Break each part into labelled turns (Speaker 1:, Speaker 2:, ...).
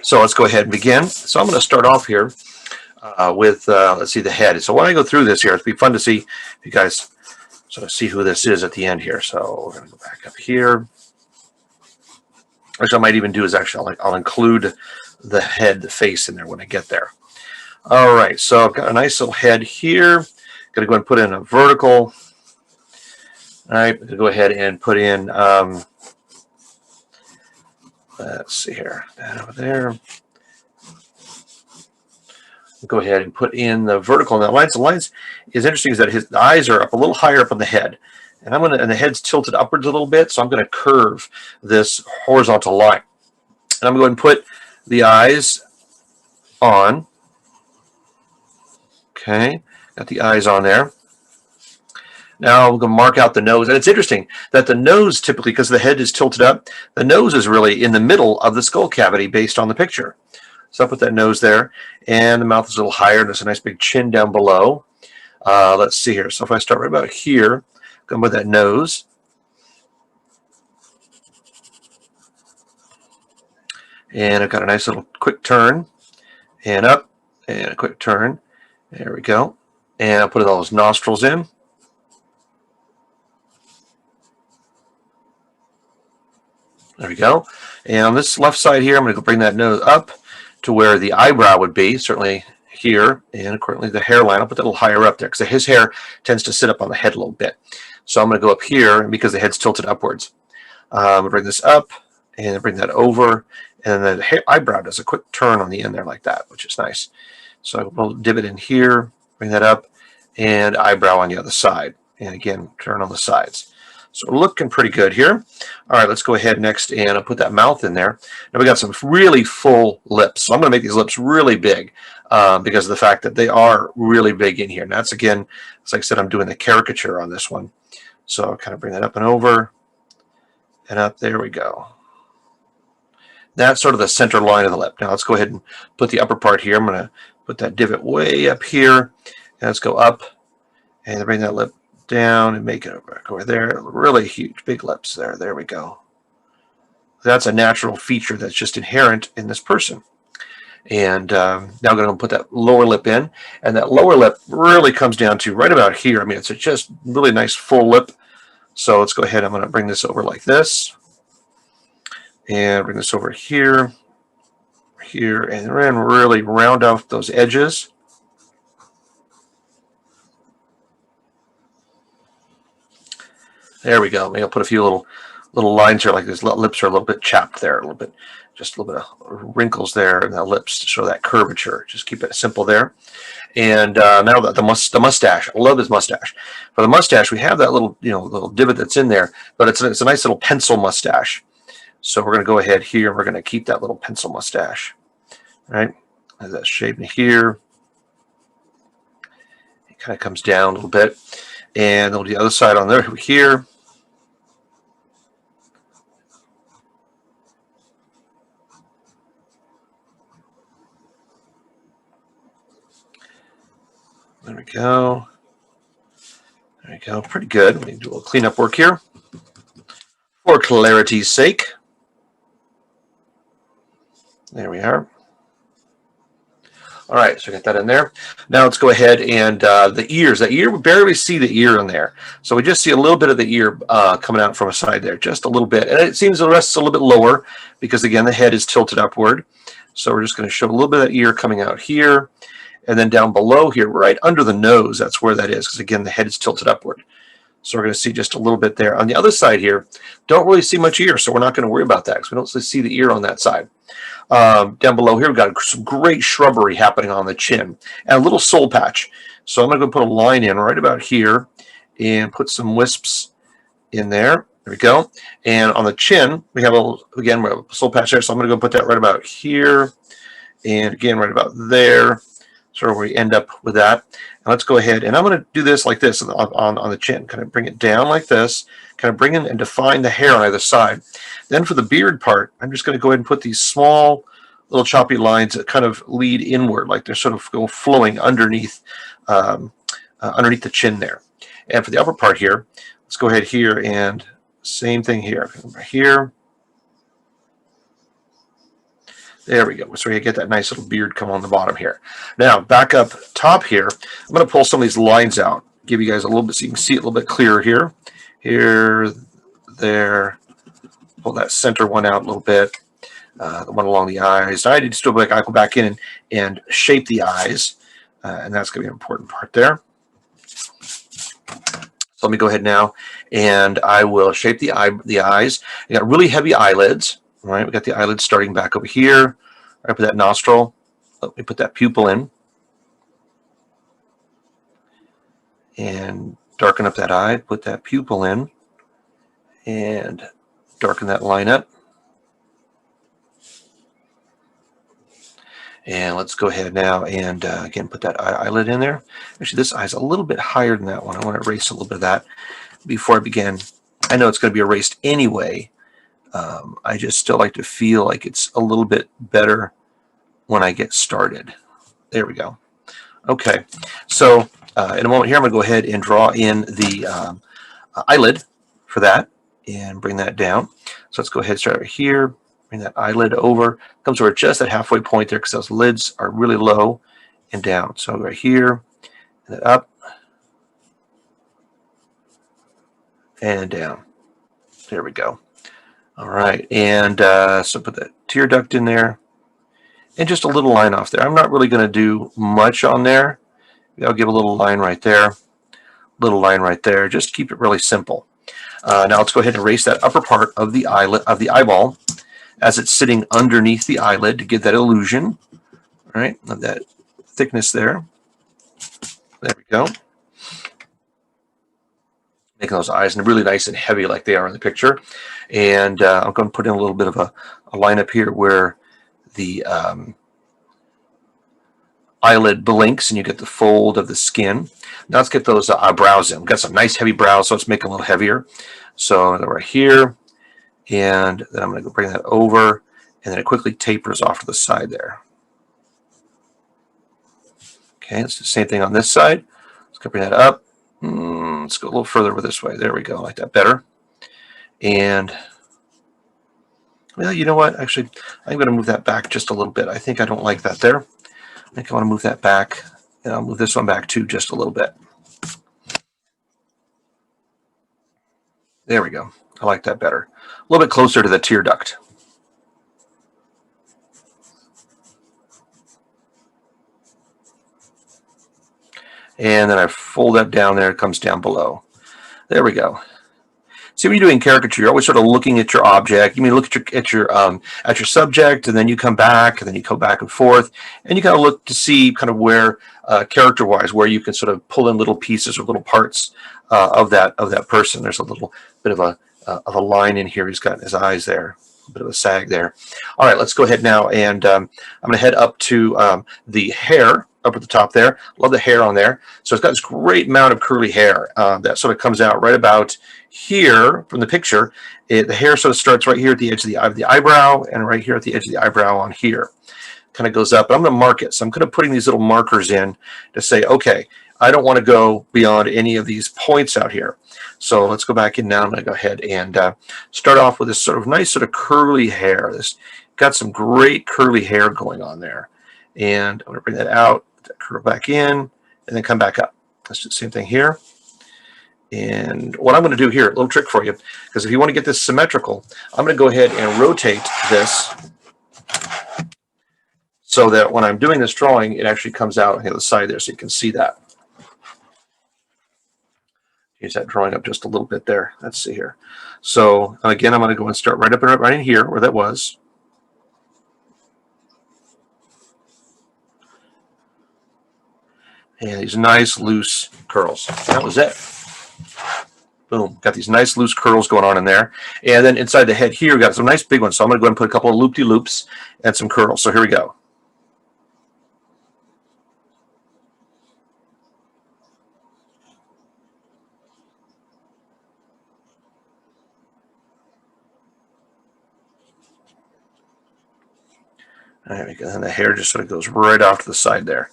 Speaker 1: So let's go ahead and begin. So I'm going to start off here with, let's see, the head. So when I go through this here, it'll be fun to see if you guys sort of see who this is at the end here. So we're going to go back up here. Which I might even do is actually I'll include the head, the face in there when I get there. All right, so I've got a nice little head here. Going to go and put in a vertical. All right, I'm going to go ahead and put in, let's see here, that over there. Go ahead and put in the vertical. Now, the lines is interesting is that his eyes are up a little higher up on the head. And and the head's tilted upwards a little bit, so I'm going to curve this horizontal line. And I'm going to put the eyes on. Okay, got the eyes on there. Now I'm going to mark out the nose. And it's interesting that the nose typically, because the head is tilted up, the nose is really in the middle of the skull cavity based on the picture. So I'll put that nose there. And the mouth is a little higher. There's a nice big chin down below. Let's see here. So if I start right about here, go with that nose. And I've got a nice little quick turn. And up. And a quick turn. There we go. And I'll put all those nostrils in. There we go. And on this left side here, I'm going to bring that nose up to where the eyebrow would be, certainly here. And currently the hairline, I'll put that a little higher up there because his hair tends to sit up on the head a little bit. So I'm going to go up here because the head's tilted upwards. I'm going to bring this up and bring that over. And then the eyebrow does a quick turn on the end there like that, which is nice. So we'll dip it in here, bring that up, and eyebrow on the other side. And again, turn on the sides. So we're looking pretty good here. All right, let's go ahead next and I'll put that mouth in there. Now we got some really full lips. So I'm going to make these lips really big because of the fact that they are really big in here. And that's, again, as I said, I'm doing the caricature on this one. So I'll kind of bring that up and over and up. There we go. That's sort of the center line of the lip. Now let's go ahead and put the upper part here. I'm going to put that divot way up here. And let's go up and bring that lip down and make it back over there. Really huge, big lips there. There we go. That's a natural feature that's just inherent in this person. And now I'm going to put that lower lip in. And that lower lip really comes down to right about here. I mean, it's just really nice full lip. So let's go ahead. I'm going to bring this over like this. And bring this over here. Here. And then really round off those edges. There we go. Maybe I'll put a few little lines here, like these lips are a little bit chapped there, just a little bit of wrinkles there in the lips to show that curvature. Just keep it simple there. And now the mustache. I love this mustache. For the mustache, we have that little divot that's in there, but it's a nice little pencil mustache. So we're going to go ahead here and we're going to keep that little pencil mustache. All right, as that shape in here. It kind of comes down a little bit, and then the other side on there here. There we go. There we go. Pretty good. Let me do a little cleanup work here for clarity's sake. There we are. All right, so get that in there. Now let's go ahead and the ears. That ear, we barely see the ear in there. So we just see a little bit of the ear coming out from a side there, just a little bit. And it seems the rest is a little bit lower because, again, the head is tilted upward. So we're just going to show a little bit of that ear coming out here. And then down below here, right under the nose, that's where that is, because, again, the head is tilted upward. So we're going to see just a little bit there. On the other side here, don't really see much ear, so we're not going to worry about that because we don't see the ear on that side. Down below here, we've got some great shrubbery happening on the chin and a little soul patch. So I'm going to go put a line in right about here and put some wisps in there. There we go. And on the chin, we have we have a soul patch there, so I'm going to go put that right about here and, again, right about there. So we end up with that. And let's go ahead, and I'm going to do this like this on the chin. Kind of bring it down like this, kind of bring in and define the hair on either side. Then for the beard part, I'm just going to go ahead and put these small little choppy lines that kind of lead inward, like they're sort of flowing underneath the chin there. And for the upper part here, let's go ahead here and same thing here. Right here. There we go. So you get that nice little beard come on the bottom here. Now, back up top here, I'm going to pull some of these lines out, give you guys a little bit so you can see it a little bit clearer here. Here, there, pull that center one out a little bit, the one along the eyes. I need to still I go back in and shape the eyes, and that's going to be an important part there. So let me go ahead now, and I will shape the eyes. You got really heavy eyelids. All right, we got the eyelids starting back over here. Right, put that nostril. Let me put that pupil in, and darken up that eye. Put that pupil in, and darken that line up. And let's go ahead now and again put that eyelid in there. Actually, this eye's a little bit higher than that one. I want to erase a little bit of that before I begin. I know it's going to be erased anyway. I just still like to feel like it's a little bit better when I get started. There we go. Okay, so in a moment here, I'm going to go ahead and draw in the eyelid for that and bring that down. So let's go ahead and start right here. Bring that eyelid over. Comes over just that halfway point there because those lids are really low and down. So right here, and then up and down. There we go. All right, and so put that tear duct in there, and just a little line off there. I'm not really going to do much on there. I'll give a little line right there, little line right there. Just keep it really simple. Now let's go ahead and erase that upper part of the eyelid of the eyeball as it's sitting underneath the eyelid to give that illusion. All right, of that thickness there. There we go. Making those eyes really nice and heavy like they are in the picture. And I'm going to put in a little bit of a line up here where the eyelid blinks and you get the fold of the skin. Now let's get those eyebrows in. We've got some nice heavy brows, so let's make them a little heavier. So right here, and then I'm going to bring that over, and then it quickly tapers off to the side there. Okay, let's do the same thing on this side. Let's go bring that up. Let's go a little further over this way. There we go, I like that better. And well, you know what? Actually, I'm going to move that back just a little bit. I think I don't like that there. I think I want to move that back, and I'll move this one back too just a little bit. There we go. I like that better. A little bit closer to the tear duct. And then I fold that down there. It comes down below. There we go. See, when you're doing caricature, you're always sort of looking at your object. You mean look at your subject, and then you come back, and then you go back and forth, and you kind of look to see kind of where character-wise, where you can sort of pull in little pieces or little parts of that person. There's a little bit of a line in here. He's got his eyes there, a bit of a sag there. All right, let's go ahead now, and I'm going to head up to the hair. Up at the top there. Love the hair on there. So it's got this great amount of curly hair that sort of comes out right about here from the picture. The hair sort of starts right here at the edge of the eyebrow and right here at the edge of the eyebrow on here. Kind of goes up. But I'm going to mark it. So I'm kind of putting these little markers in to say, okay, I don't want to go beyond any of these points out here. So let's go back in now. I'm going to go ahead and start off with this sort of nice sort of curly hair. This got some great curly hair going on there. And I'm going to bring that out. Curl back in, and then come back up. Let's do the same thing here. And what I'm going to do here, a little trick for you, because if you want to get this symmetrical, I'm going to go ahead and rotate this so that when I'm doing this drawing, it actually comes out on the other side there so you can see that. Use that drawing up just a little bit there. Let's see here. So again, I'm going to go and start right in here where that was. And these nice loose curls. That was it. Boom. Got these nice loose curls going on in there. And then inside the head here, we got some nice big ones. So I'm going to go ahead and put a couple of loop-de-loops and some curls. So here we go. There we go. And the hair just sort of goes right off to the side there.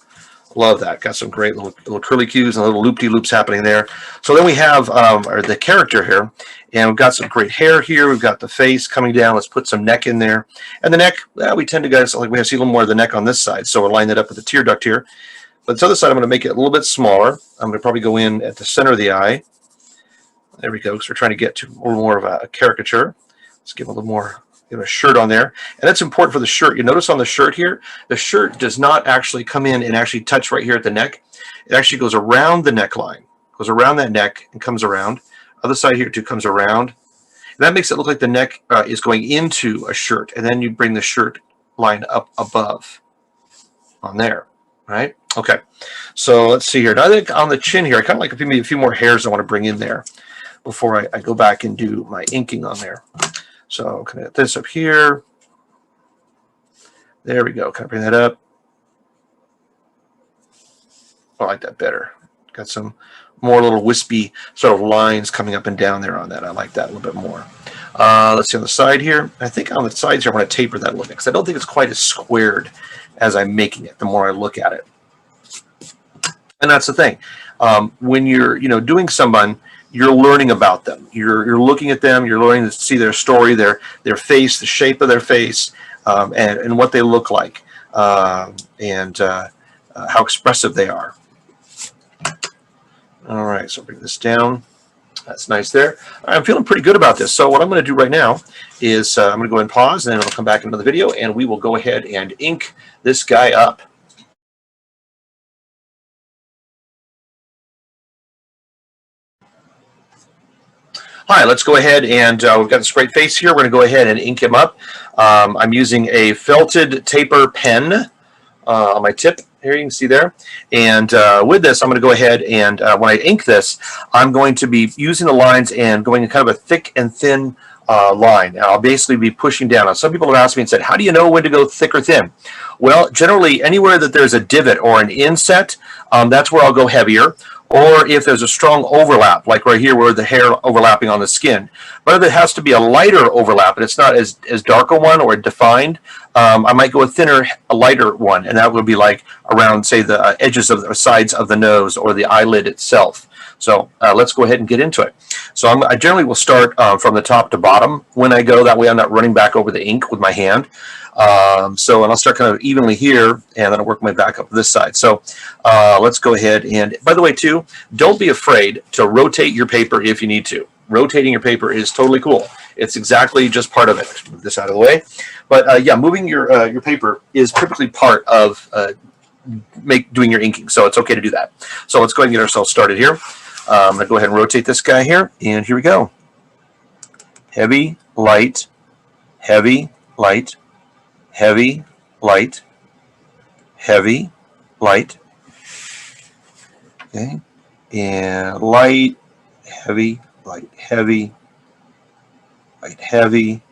Speaker 1: Love that. Got some great little curly cues and little loop-de-loops happening there. So then we have the character here, and we've got some great hair here. We've got the face coming down. Let's put some neck in there. And the neck, well, we tend to guys like we have to see a little more of the neck on this side. So we're lining it up with the tear duct here. But this other side, I'm going to make it a little bit smaller. I'm going to probably go in at the center of the eye. There we go. So we're trying to get to a little more of a caricature. Let's give a little more, give a shirt on there. And that's important for the shirt. You notice on the shirt here, the shirt does not actually come in and actually touch right here at the neck. It actually goes around the neckline, goes around that neck and comes around. Other side here too comes around. And that makes it look like the neck is going into a shirt. And then you bring the shirt line up above on there, right? Okay, so let's see here. Now I think on the chin here, I kind of like maybe a few more hairs I want to bring in there before I go back and do my inking on there. So kind of get this up here. There we go. Kind of bring that up. I like that better. Got some more little wispy sort of lines coming up and down there on that. I like that a little bit more. Let's see on the side here. I think on the sides here, I want to taper that a little bit because I don't think it's quite as squared as I'm making it the more I look at it. And that's the thing. When you're doing someone, you're learning about them. You're looking at them. You're learning to see their story, their face, the shape of their face, and what they look like, and how expressive they are. All right, so bring this down. That's nice there. I'm feeling pretty good about this. So what I'm going to do right now is I'm going to go ahead and pause, and then I'll come back in another video, and we will go ahead and ink this guy up. Hi, let's go ahead and we've got this great face here. We're going to go ahead and ink him up. I'm using a felted taper pen on my tip. Here you can see there. And with this, I'm going to go ahead and when I ink this, I'm going to be using the lines and going in kind of a thick and thin line. And I'll basically be pushing down. Now, some people have asked me and said, how do you know when to go thick or thin? Well, generally, anywhere that there's a divot or an inset, that's where I'll go heavier. Or if there's a strong overlap, like right here where the hair overlapping on the skin. But if it has to be a lighter overlap, and it's not as dark a one or defined, I might go a lighter one, and that would be like around, say, the edges of the sides of the nose or the eyelid itself. So let's go ahead and get into it. So I generally will start from the top to bottom when I go. That way I'm not running back over the ink with my hand. And I'll start kind of evenly here, and then I'll work my back up this side. So let's go ahead. And by the way, too, don't be afraid to rotate your paper if you need to. Rotating your paper is totally cool. It's exactly just part of it. Move this out of the way. But yeah, moving your paper is typically part of doing your inking. So it's okay to do that. So let's go ahead and get ourselves started here. I'm going to go ahead and rotate this guy here. And here we go. Heavy, light, heavy, light, heavy, light, heavy, light, okay, and light, heavy, light, heavy, light, heavy,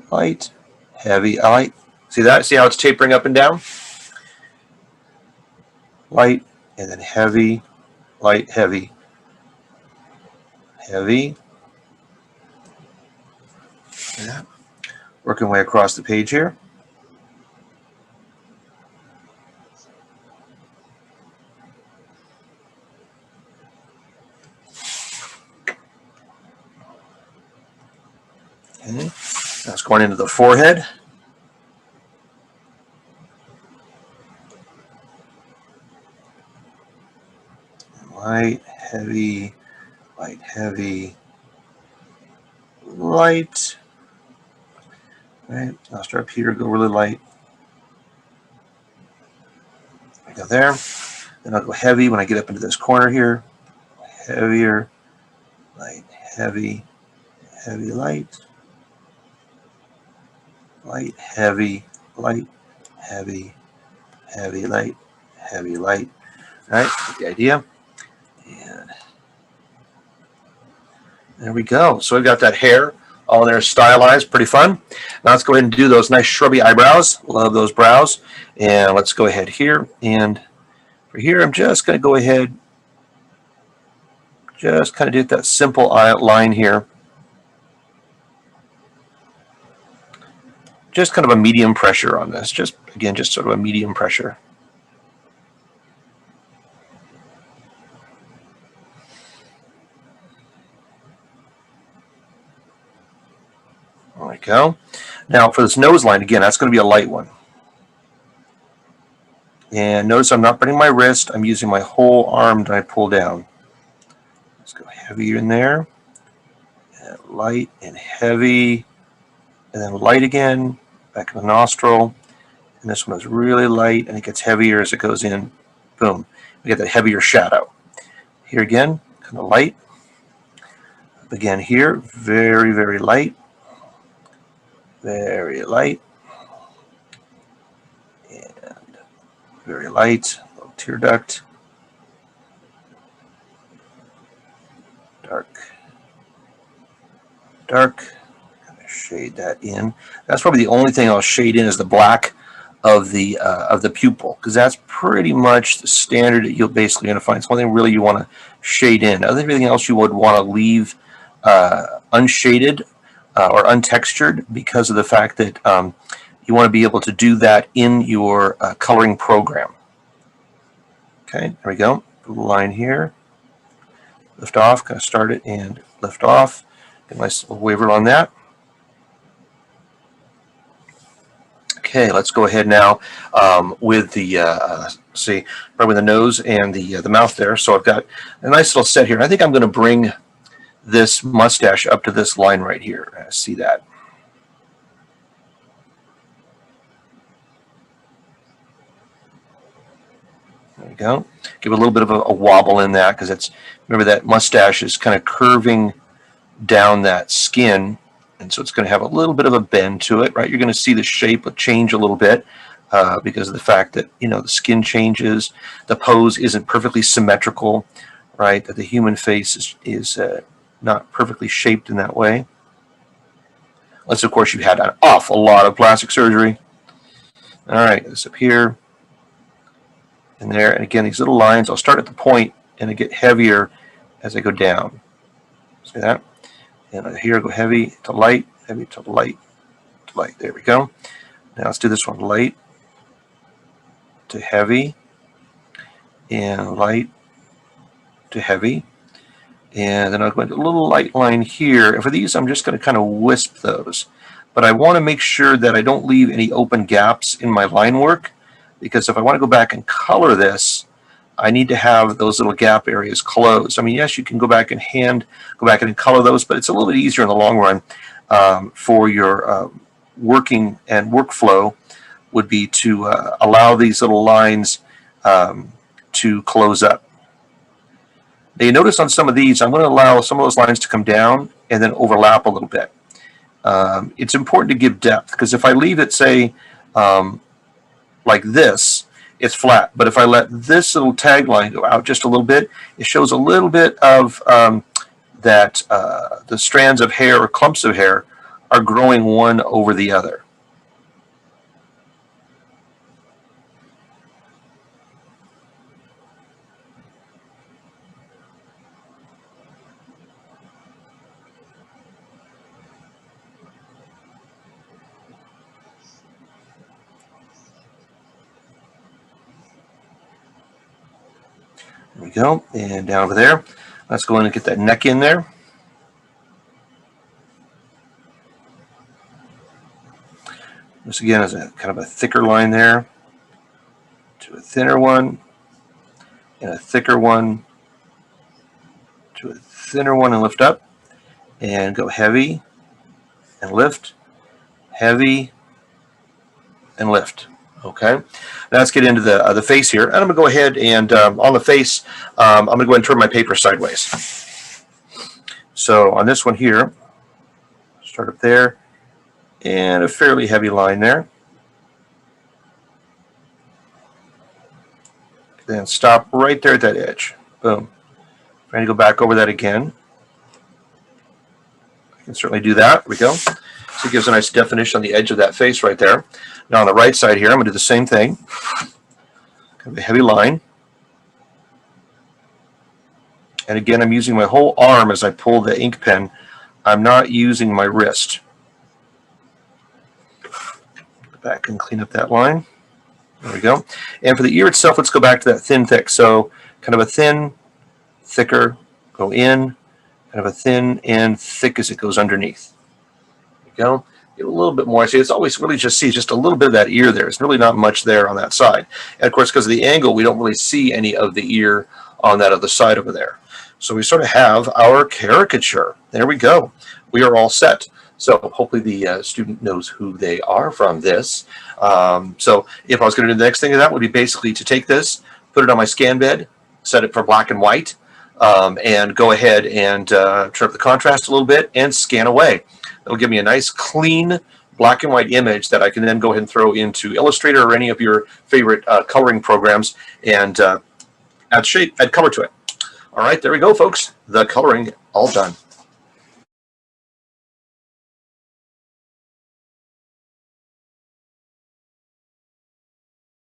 Speaker 1: light, heavy, light. See that? See how it's tapering up and down? Light, and then heavy, light, heavy, heavy. Yeah. Working my way across the page here. Okay. That's going into the forehead. Light, heavy, light, heavy, light. Right. I'll start up here, go really light. I go there. Then I'll go heavy when I get up into this corner here. Heavier, light, heavy, heavy, light, light, heavy, light, heavy, heavy, light, heavy, light. All right, get the idea. And there we go. So we've got that hair all there stylized, pretty fun. Now let's go ahead and do those nice shrubby eyebrows. Love those brows. And let's go ahead here. And for here, I'm just going to go ahead, just kind of do that simple line here. Just kind of a medium pressure on this. Just, again, just sort of a medium pressure. we go. Now for this nose line, again, that's going to be a light one. And notice I'm not bending my wrist. I'm using my whole arm that I pull down. Let's go heavier in there. And light and heavy. And then light again. Back in the nostril. And this one is really light, and it gets heavier as it goes in. Boom. We get that heavier shadow. Here again, kind of light. Again here, very, very light. Very light. And very light. Little tear duct. Dark. Dark. Shade that in. That's probably the only thing I'll shade in is the black of the pupil, because that's pretty much the standard that you're basically going to find. It's one thing really you want to shade in. Everything else you would want to leave unshaded or untextured, because of the fact that you want to be able to do that in your coloring program. Okay, there we go. Put a line here. Lift off, kind of start it and lift off. Get a nice little waver on that. Okay, let's go ahead now with the see, probably the nose and the mouth there. So I've got a nice little set here. And I think I'm going to bring this mustache up to this line right here. See that? There we go. Give it a little bit of a wobble in that, because it's, remember, that mustache is kind of curving down that skin. And so it's going to have a little bit of a bend to it, right? You're going to see the shape change a little bit because of the fact that, you know, the skin changes. The pose isn't perfectly symmetrical, right? That the human face is not perfectly shaped in that way. Unless, of course, you've had an awful lot of plastic surgery. All right, this up here and there. And again, these little lines, I'll start at the point and I get heavier as I go down. See that? And here, go heavy to light, heavy to light, to light. There we go. Now let's do this one, light to heavy, and light to heavy. And then I'll go into a little light line here. And for these, I'm just going to kind of wisp those. But I want to make sure that I don't leave any open gaps in my line work, because if I want to go back and color this, I need to have those little gap areas closed. I mean, yes, you can go back and go back and color those, but it's a little bit easier in the long run for your working and workflow would be to allow these little lines to close up. Now you notice on some of these, I'm going to allow some of those lines to come down and then overlap a little bit. It's important to give depth, because if I leave it, say, like this, it's flat. But if I let this little tag line go out just a little bit, it shows a little bit of that the strands of hair or clumps of hair are growing one over the other. There we go, and down over there. Let's go in and get that neck in there. This again is a kind of a thicker line there, to a thinner one, and a thicker one, to a thinner one, and lift up, and go heavy, and lift, heavy, and lift. Okay, now let's get into the face here, and I'm going to go ahead and on the face, I'm going to go ahead and turn my paper sideways. So on this one here, start up there, and a fairly heavy line there. Then stop right there at that edge. Boom. Trying to go back over that again. I can certainly do that. There we go. So it gives a nice definition on the edge of that face right there. Now on the right side here, I'm going to do the same thing. Kind of a heavy line. And again, I'm using my whole arm as I pull the ink pen. I'm not using my wrist. Go back and clean up that line. There we go. And for the ear itself, let's go back to that thin, thick. So kind of a thin, thicker, go in, kind of a thin and thick as it goes underneath. There we go. get a little bit more. I see it's always really just a little bit of that ear there. It's really not much there on that side. And of course, because of the angle, we don't really see any of the ear on that other side over there. So we sort of have our caricature. There we go. We are all set. So hopefully the student knows who they are from this. So if I was going to do the next thing, that would be basically to take this, put it on my scan bed, set it for black and white, and go ahead and turn up the contrast a little bit and scan away. That'll give me a nice clean black and white image that I can then go ahead and throw into Illustrator or any of your favorite coloring programs and add shape, add color to it. All right, there we go, folks. The coloring all done.